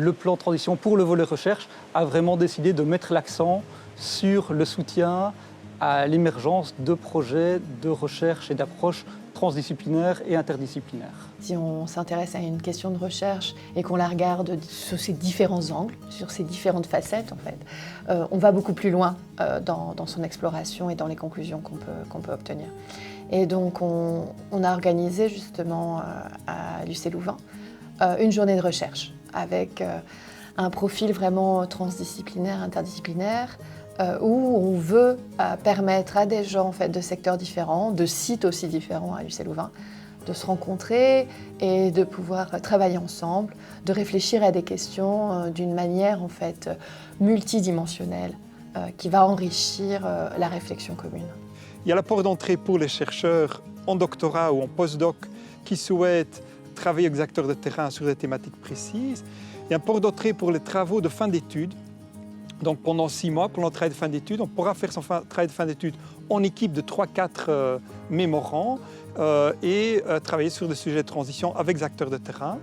le plan de transition pour le volet recherche a vraiment décidé de mettre l'accent sur le soutien à l'émergence de projets de recherche et d'approches transdisciplinaires et interdisciplinaires. Si on s'intéresse à une question de recherche et qu'on la regarde sous ces différents angles, sur ces différentes facettes, en fait, on va beaucoup plus loin dans son exploration et dans les conclusions qu'on peut obtenir. Et donc, on a organisé justement à l'UC Louvain une journée de recherche avec un profil vraiment transdisciplinaire, interdisciplinaire, où on veut permettre à des gens en fait, de secteurs différents, de sites aussi différents à l'UC Louvain, de se rencontrer et de pouvoir travailler ensemble, de réfléchir à des questions d'une manière en fait, multidimensionnelle qui va enrichir la réflexion commune. Il y a la porte d'entrée pour les chercheurs en doctorat ou en postdoc qui souhaitent travailler avec des acteurs de terrain sur des thématiques précises. Il y a une porte d'entrée pour les travaux de fin d'études. Donc pendant 6 mois, pendant le travail de fin d'études, on pourra faire son travail de fin d'études en équipe de 3-4 mémorants et travailler sur des sujets de transition avec des acteurs de terrain.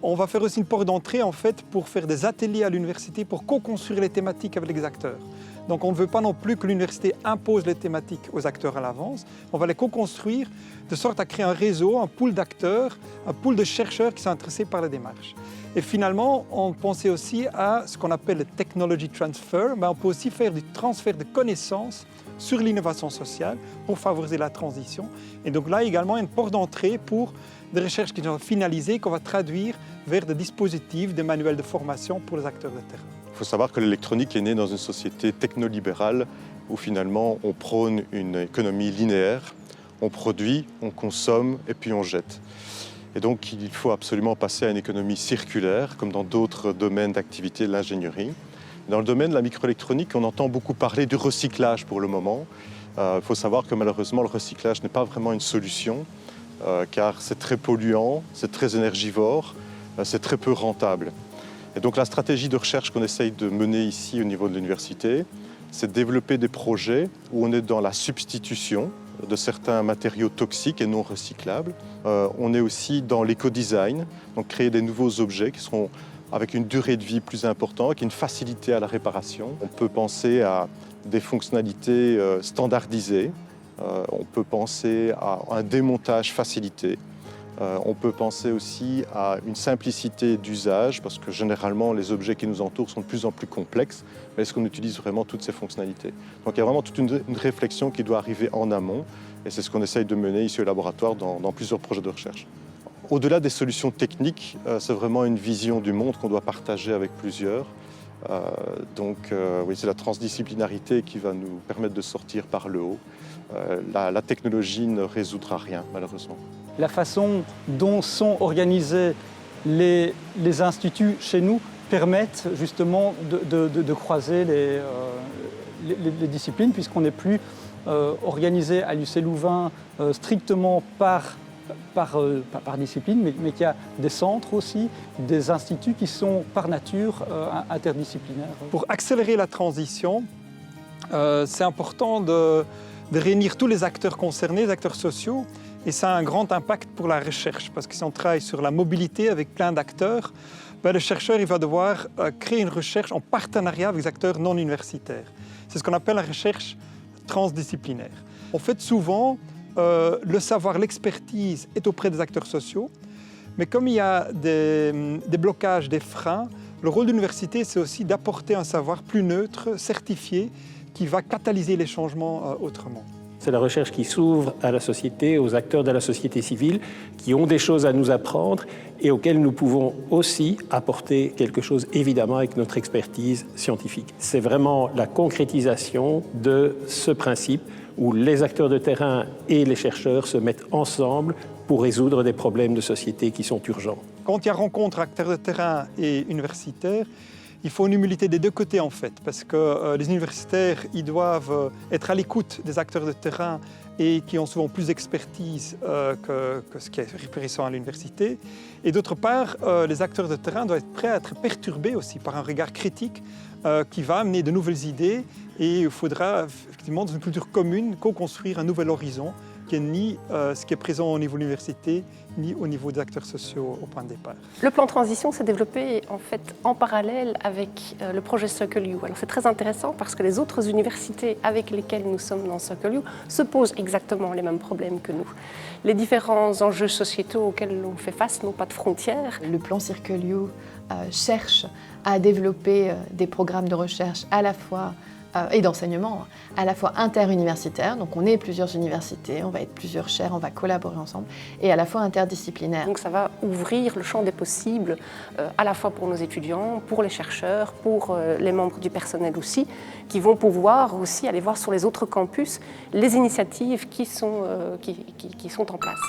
On va faire aussi une porte d'entrée en fait, pour faire des ateliers à l'université pour co-construire les thématiques avec les acteurs. Donc on ne veut pas non plus que l'université impose les thématiques aux acteurs à l'avance. On va les co-construire de sorte à créer un réseau, un pool d'acteurs, un pool de chercheurs qui sont intéressés par la démarche. Et finalement, on pensait aussi à ce qu'on appelle le technology transfer. On peut aussi faire du transfert de connaissances sur l'innovation sociale pour favoriser la transition. Et donc là également, une porte d'entrée pour des recherches qui sont finalisées, qu'on va traduire vers des dispositifs, des manuels de formation pour les acteurs de terrain. Il faut savoir que l'électronique est née dans une société technolibérale où finalement on prône une économie linéaire. On produit, on consomme et puis on jette. Et donc il faut absolument passer à une économie circulaire, comme dans d'autres domaines d'activité de l'ingénierie. Dans le domaine de la microélectronique, on entend beaucoup parler du recyclage pour le moment. Il faut savoir que malheureusement le recyclage n'est pas vraiment une solution, car c'est très polluant, c'est très énergivore, c'est très peu rentable. Et donc la stratégie de recherche qu'on essaye de mener ici au niveau de l'université, c'est de développer des projets où on est dans la substitution de certains matériaux toxiques et non recyclables. On est aussi dans l'éco-design, donc créer des nouveaux objets qui seront avec une durée de vie plus importante, avec une facilité à la réparation. On peut penser à des fonctionnalités standardisées, on peut penser à un démontage facilité. On peut penser aussi à une simplicité d'usage, parce que généralement, les objets qui nous entourent sont de plus en plus complexes, mais est-ce qu'on utilise vraiment toutes ces fonctionnalités? Donc il y a vraiment toute une réflexion qui doit arriver en amont, et c'est ce qu'on essaye de mener ici au laboratoire dans plusieurs projets de recherche. Au-delà des solutions techniques, c'est vraiment une vision du monde qu'on doit partager avec plusieurs. Oui, c'est la transdisciplinarité qui va nous permettre de sortir par le haut. La technologie ne résoudra rien, malheureusement. La façon dont sont organisés les instituts chez nous permettent justement de croiser les disciplines, puisqu'on n'est plus organisé à l'UC Louvain strictement par discipline, mais qu'il y a des centres aussi, des instituts qui sont par nature interdisciplinaires. Pour accélérer la transition, c'est important de réunir tous les acteurs concernés, les acteurs sociaux, et ça a un grand impact pour la recherche, parce que si on travaille sur la mobilité avec plein d'acteurs, le chercheur il va devoir créer une recherche en partenariat avec des acteurs non universitaires. C'est ce qu'on appelle la recherche transdisciplinaire. En fait, souvent, le savoir, l'expertise est auprès des acteurs sociaux, mais comme il y a des blocages, des freins, le rôle de l'université, c'est aussi d'apporter un savoir plus neutre, certifié, qui va catalyser les changements autrement. C'est la recherche qui s'ouvre à la société, aux acteurs de la société civile, qui ont des choses à nous apprendre et auxquels nous pouvons aussi apporter quelque chose, évidemment, avec notre expertise scientifique. C'est vraiment la concrétisation de ce principe où les acteurs de terrain et les chercheurs se mettent ensemble pour résoudre des problèmes de société qui sont urgents. Quand il y a rencontre acteurs de terrain et universitaires, il faut une humilité des deux côtés en fait, parce que les universitaires ils doivent être à l'écoute des acteurs de terrain et qui ont souvent plus d'expertise que ce qui est référent à l'université. Et d'autre part, les acteurs de terrain doivent être prêts à être perturbés aussi par un regard critique qui va amener de nouvelles idées et il faudra effectivement dans une culture commune co-construire un nouvel horizon n'expliquait ni ce qui est présent au niveau de l'université, ni au niveau des acteurs sociaux au point de départ. Le plan transition s'est développé en fait en parallèle avec le projet Circle U. Alors c'est très intéressant parce que les autres universités avec lesquelles nous sommes dans Circle U se posent exactement les mêmes problèmes que nous. Les différents enjeux sociétaux auxquels on fait face n'ont pas de frontières. Le plan Circle U cherche à développer des programmes de recherche à la fois et d'enseignement à la fois interuniversitaires, donc on est plusieurs universités, on va être plusieurs chaires, on va collaborer ensemble, et à la fois interdisciplinaires. Donc ça va ouvrir le champ des possibles à la fois pour nos étudiants, pour les chercheurs, pour les membres du personnel aussi, qui vont pouvoir aussi aller voir sur les autres campus les initiatives qui sont en place.